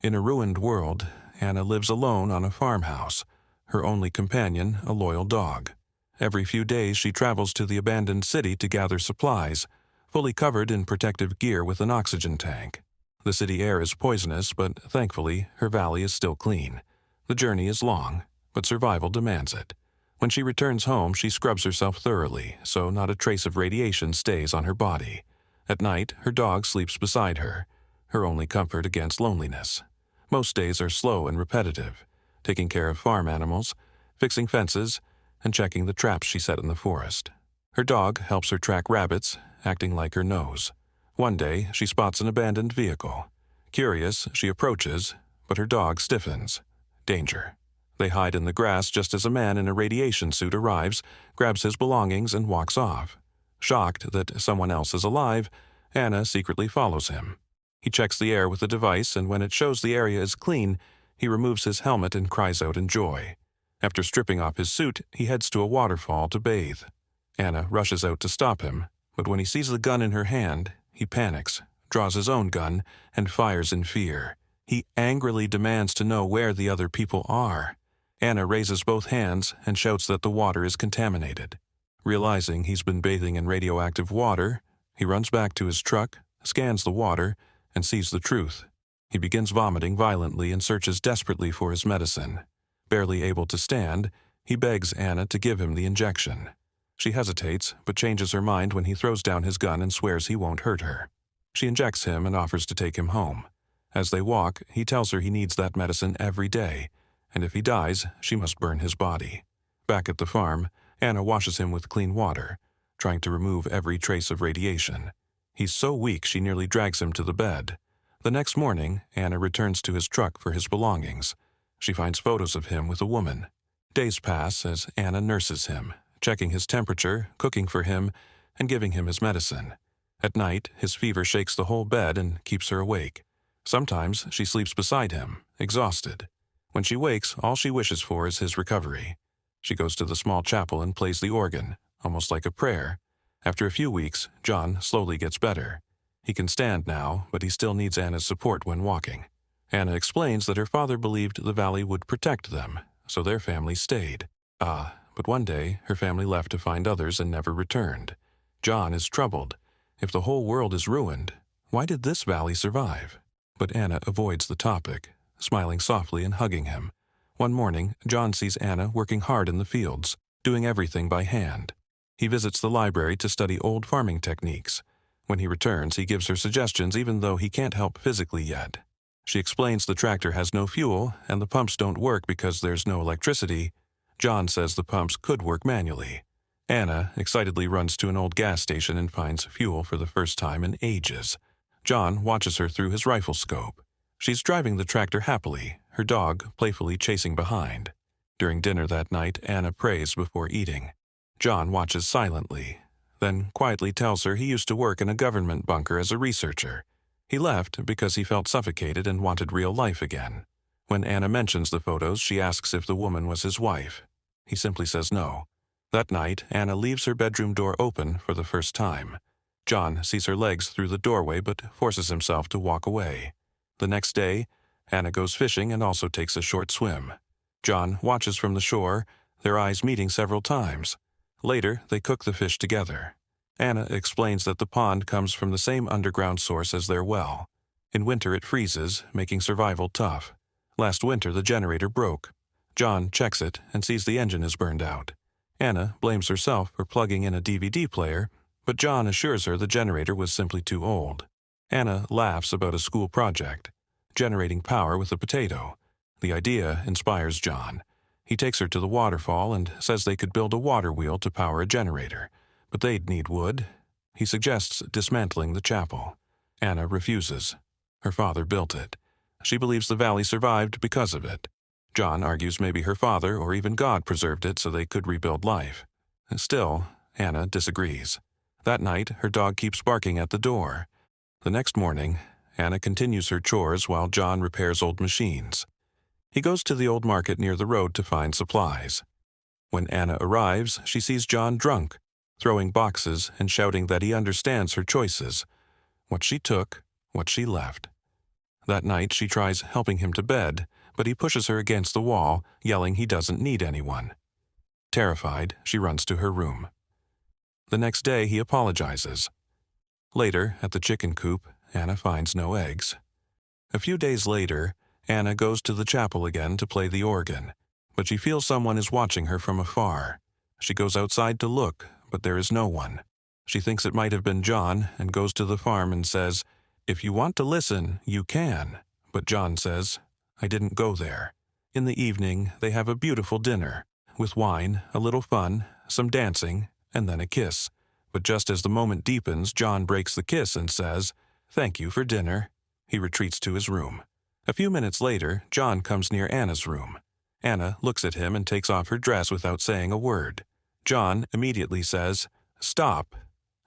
In a ruined world, Anna lives alone on a farmhouse, her only companion a loyal dog. Every few days she travels to the abandoned city to gather supplies, fully covered in protective gear with an oxygen tank. The city air is poisonous, but thankfully her valley is still clean. The journey is long, but survival demands it. When she returns home, she scrubs herself thoroughly, so not a trace of radiation stays on her body. At night, her dog sleeps beside her, her only comfort against loneliness. Most days are slow and repetitive, taking care of farm animals, fixing fences, and checking the traps she set in the forest. Her dog helps her track rabbits, acting like her nose. One day, she spots an abandoned vehicle. Curious, she approaches, but her dog stiffens. Danger. They hide in the grass just as a man in a radiation suit arrives, grabs his belongings, and walks off. Shocked that someone else is alive, Anna secretly follows him. He checks the air with a device, and when it shows the area is clean, he removes his helmet and cries out in joy. After stripping off his suit, he heads to a waterfall to bathe. Anna rushes out to stop him, but when he sees the gun in her hand, he panics, draws his own gun, and fires in fear. He angrily demands to know where the other people are. Anna raises both hands and shouts that the water is contaminated. Realizing he's been bathing in radioactive water, he runs back to his truck, scans the water, and sees the truth. He begins vomiting violently and searches desperately for his medicine. Barely able to stand, he begs Anna to give him the injection. She hesitates, but changes her mind when he throws down his gun and swears he won't hurt her. She injects him and offers to take him home. As they walk, he tells her he needs that medicine every day, and if he dies, she must burn his body. Back at the farm, Anna washes him with clean water, trying to remove every trace of radiation. He's so weak she nearly drags him to the bed. The next morning, Anna returns to his truck for his belongings. She finds photos of him with a woman. Days pass as Anna nurses him, checking his temperature, cooking for him, and giving him his medicine. At night, his fever shakes the whole bed and keeps her awake. Sometimes she sleeps beside him, exhausted. When she wakes, all she wishes for is his recovery. She goes to the small chapel and plays the organ, almost like a prayer. After a few weeks, John slowly gets better. He can stand now, but he still needs Anna's support when walking. Anna explains that her father believed the valley would protect them, so their family stayed. But one day, her family left to find others and never returned. John is troubled. If the whole world is ruined, why did this valley survive? But Anna avoids the topic, smiling softly and hugging him. One morning, John sees Anna working hard in the fields, doing everything by hand. He visits the library to study old farming techniques. When he returns, he gives her suggestions even though he can't help physically yet. She explains the tractor has no fuel and the pumps don't work because there's no electricity. John says the pumps could work manually. Anna excitedly runs to an old gas station and finds fuel for the first time in ages. John watches her through his rifle scope. She's driving the tractor happily, her dog playfully chasing behind. During dinner that night, Anna prays before eating. John watches silently, then quietly tells her he used to work in a government bunker as a researcher. He left because he felt suffocated and wanted real life again. When Anna mentions the photos, she asks if the woman was his wife. He simply says no. That night, Anna leaves her bedroom door open for the first time. John sees her legs through the doorway but forces himself to walk away. The next day, Anna goes fishing and also takes a short swim. John watches from the shore, their eyes meeting several times. Later, they cook the fish together. Anna explains that the pond comes from the same underground source as their well. In winter it freezes, making survival tough. Last winter the generator broke. John checks it and sees the engine is burned out. Anna blames herself for plugging in a DVD player, but John assures her the generator was simply too old. Anna laughs about a school project, generating power with a potato. The idea inspires John. He takes her to the waterfall and says they could build a water wheel to power a generator, but they'd need wood. He suggests dismantling the chapel. Anna refuses. Her father built it. She believes the valley survived because of it. John argues maybe her father or even God preserved it so they could rebuild life. Still, Anna disagrees. That night, her dog keeps barking at the door. The next morning, Anna continues her chores while John repairs old machines. He goes to the old market near the road to find supplies. When Anna arrives, she sees John drunk, throwing boxes and shouting that he understands her choices. What she took, what she left. That night she tries helping him to bed, but he pushes her against the wall, yelling he doesn't need anyone. Terrified, she runs to her room. The next day he apologizes. Later, at the chicken coop, Anna finds no eggs. A few days later, Anna goes to the chapel again to play the organ, but she feels someone is watching her from afar. She goes outside to look, but there is no one. She thinks it might have been John and goes to the farm and says, "If you want to listen, you can." But John says, "I didn't go there." In the evening, they have a beautiful dinner, with wine, a little fun, some dancing, and then a kiss. But just as the moment deepens, John breaks the kiss and says, "Thank you for dinner." He retreats to his room. A few minutes later, John comes near Anna's room. Anna looks at him and takes off her dress without saying a word. John immediately says, "Stop,"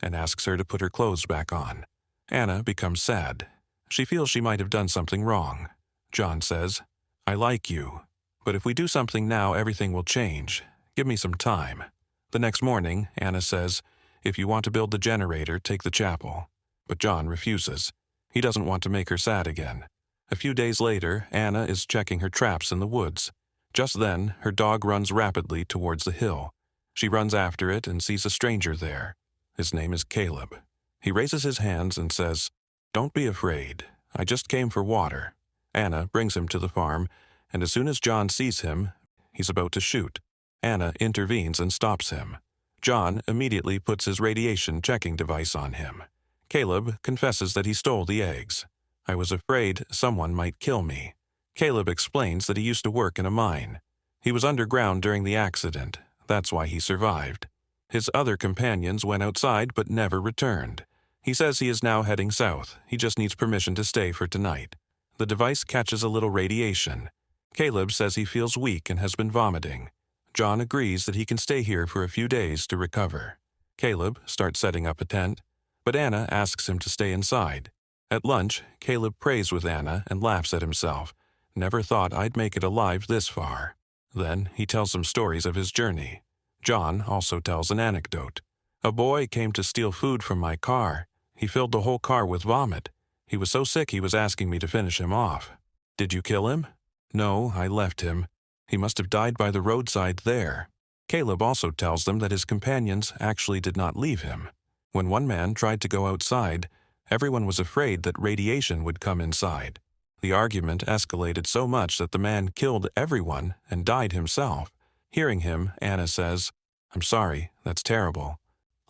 and asks her to put her clothes back on. Anna becomes sad. She feels she might have done something wrong. John says, "I like you, but if we do something now, everything will change. Give me some time." The next morning, Anna says, "If you want to build the generator, take the chapel." But John refuses. He doesn't want to make her sad again. A few days later, Anna is checking her traps in the woods. Just then, her dog runs rapidly towards the hill. She runs after it and sees a stranger there. His name is Caleb. He raises his hands and says, "Don't be afraid. I just came for water." Anna brings him to the farm, and as soon as John sees him, he's about to shoot. Anna intervenes and stops him. John immediately puts his radiation checking device on him. Caleb confesses that he stole the eggs. "I was afraid someone might kill me." Caleb explains that he used to work in a mine. He was underground during the accident. That's why he survived. His other companions went outside but never returned. He says he is now heading south. He just needs permission to stay for tonight. The device catches a little radiation. Caleb says he feels weak and has been vomiting. John agrees that he can stay here for a few days to recover. Caleb starts setting up a tent, but Anna asks him to stay inside. At lunch, Caleb prays with Anna and laughs at himself. "Never thought I'd make it alive this far." Then he tells some stories of his journey. John also tells an anecdote. "A boy came to steal food from my car. He filled the whole car with vomit. He was so sick he was asking me to finish him off." "Did you kill him?" "No, I left him. He must have died by the roadside there." Caleb also tells them that his companions actually did not leave him. When one man tried to go outside, everyone was afraid that radiation would come inside. The argument escalated so much that the man killed everyone and died himself. Hearing him, Anna says, "I'm sorry, that's terrible."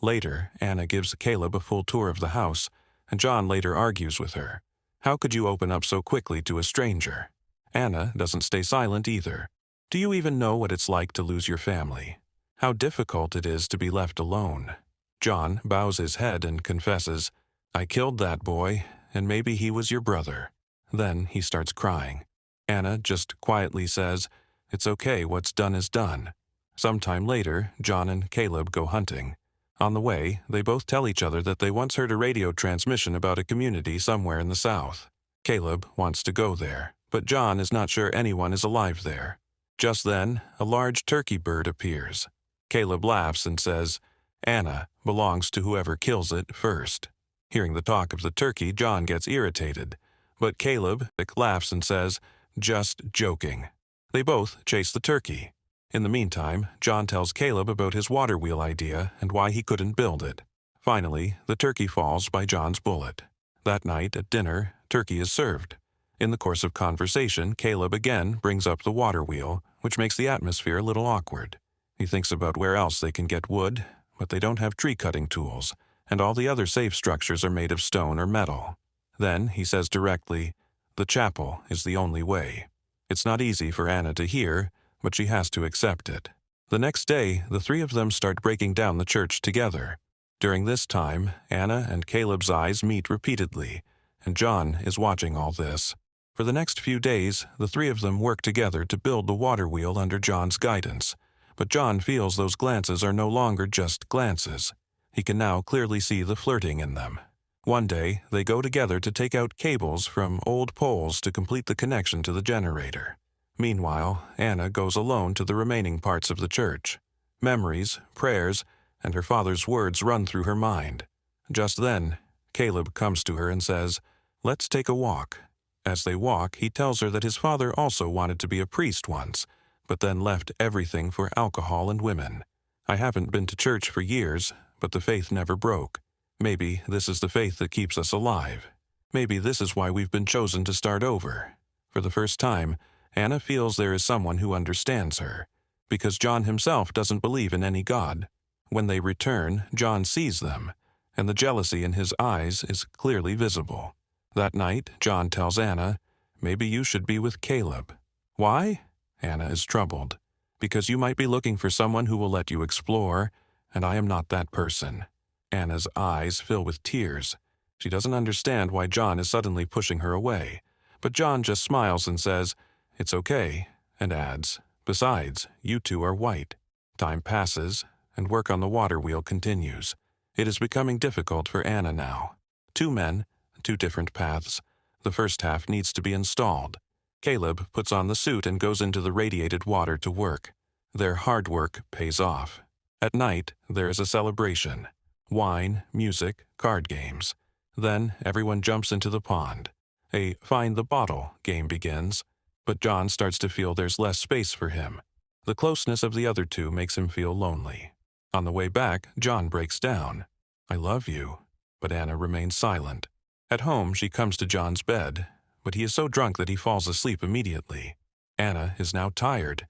Later, Anna gives Caleb a full tour of the house, and John later argues with her. "How could you open up so quickly to a stranger?" Anna doesn't stay silent either. "Do you even know what it's like to lose your family? How difficult it is to be left alone?" John bows his head and confesses, "I killed that boy, and maybe he was your brother." Then he starts crying. Anna just quietly says, "It's okay, what's done is done." Sometime later, John and Caleb go hunting. On the way, they both tell each other that they once heard a radio transmission about a community somewhere in the south. Caleb wants to go there, but John is not sure anyone is alive there. Just then, a large turkey bird appears. Caleb laughs and says, "Anna belongs to whoever kills it first." Hearing the talk of the turkey, John gets irritated, but Caleb laughs and says, "Just joking." They both chase the turkey. In the meantime, John tells Caleb about his water wheel idea and why he couldn't build it. Finally, the turkey falls by John's bullet. That night at dinner, turkey is served. In the course of conversation, Caleb again brings up the water wheel, which makes the atmosphere a little awkward. He thinks about where else they can get wood, but they don't have tree-cutting tools, and all the other safe structures are made of stone or metal. Then he says directly, "The chapel is the only way." It's not easy for Anna to hear, but she has to accept it. The next day, the three of them start breaking down the church together. During this time, Anna and Caleb's eyes meet repeatedly, and John is watching all this. For the next few days, the three of them work together to build the water wheel under John's guidance. But John feels those glances are no longer just glances. He can now clearly see the flirting in them. One day, they go together to take out cables from old poles to complete the connection to the generator. Meanwhile, Anna goes alone to the remaining parts of the church. Memories, prayers, and her father's words run through her mind. Just then, Caleb comes to her and says, "Let's take a walk." As they walk, he tells her that his father also wanted to be a priest once, but then left everything for alcohol and women. I haven't been to church for years, but the faith never broke. Maybe this is the faith that keeps us alive. Maybe this is why we've been chosen to start over. For the first time, Anna feels there is someone who understands her, because John himself doesn't believe in any God. When they return, John sees them, and the jealousy in his eyes is clearly visible. That night, John tells Anna, "Maybe you should be with Caleb." Why? Anna is troubled. "Because you might be looking for someone who will let you explore, and I am not that person." Anna's eyes fill with tears. She doesn't understand why John is suddenly pushing her away, but John just smiles and says, "It's okay," and adds, "Besides, you two are white." Time passes, and work on the water wheel continues. It is becoming difficult for Anna now. 2 men, 2 different paths. The first half needs to be installed. Caleb puts on the suit and goes into the radiated water to work. Their hard work pays off. At night, there is a celebration. Wine, music, card games. Then everyone jumps into the pond. A find the bottle game begins, but John starts to feel there's less space for him. The closeness of the other 2 makes him feel lonely. On the way back, John breaks down. "I love you," but Anna remains silent. At home, she comes to John's bed, but he is so drunk that he falls asleep immediately. Anna is now tired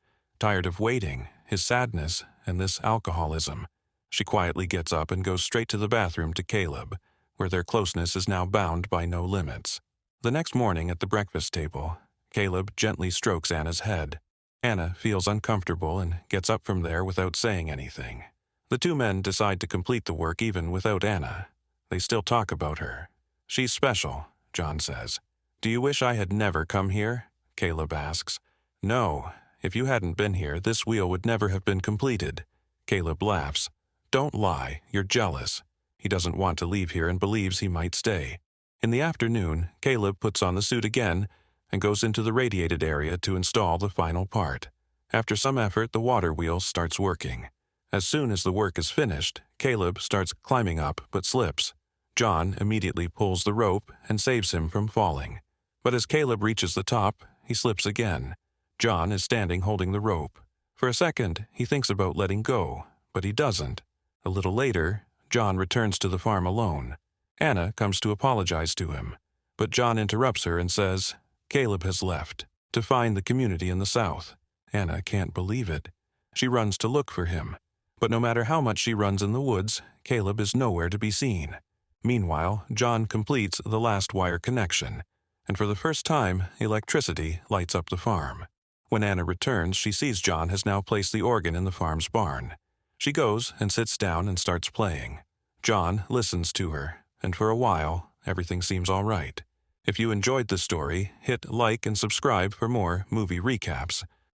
of waiting, his sadness, and this alcoholism. She quietly gets up and goes straight to the bathroom to Caleb, where their closeness is now bound by no limits. The next morning at the breakfast table, Caleb gently strokes Anna's head. Anna feels uncomfortable and gets up from there without saying anything. The 2 men decide to complete the work even without Anna. They still talk about her. "She's special," John says. "Do you wish I had never come here?" Caleb asks. "No. If you hadn't been here, this wheel would never have been completed." Caleb laughs. "Don't lie. You're jealous." He doesn't want to leave here and believes he might stay. In the afternoon, Caleb puts on the suit again and goes into the radiated area to install the final part. After some effort, the water wheel starts working. As soon as the work is finished, Caleb starts climbing up but slips. John immediately pulls the rope and saves him from falling. But as Caleb reaches the top, he slips again. John is standing holding the rope. For a second, he thinks about letting go, but he doesn't. A little later, John returns to the farm alone. Anna comes to apologize to him, but John interrupts her and says, "Caleb has left to find the community in the south." Anna can't believe it. She runs to look for him. But no matter how much she runs in the woods, Caleb is nowhere to be seen. Meanwhile, John completes the last wire connection, and for the first time, electricity lights up the farm. When Anna returns, she sees John has now placed the organ in the farm's barn. She goes and sits down and starts playing. John listens to her, and for a while, everything seems all right. If you enjoyed the story, hit like and subscribe for more movie recaps.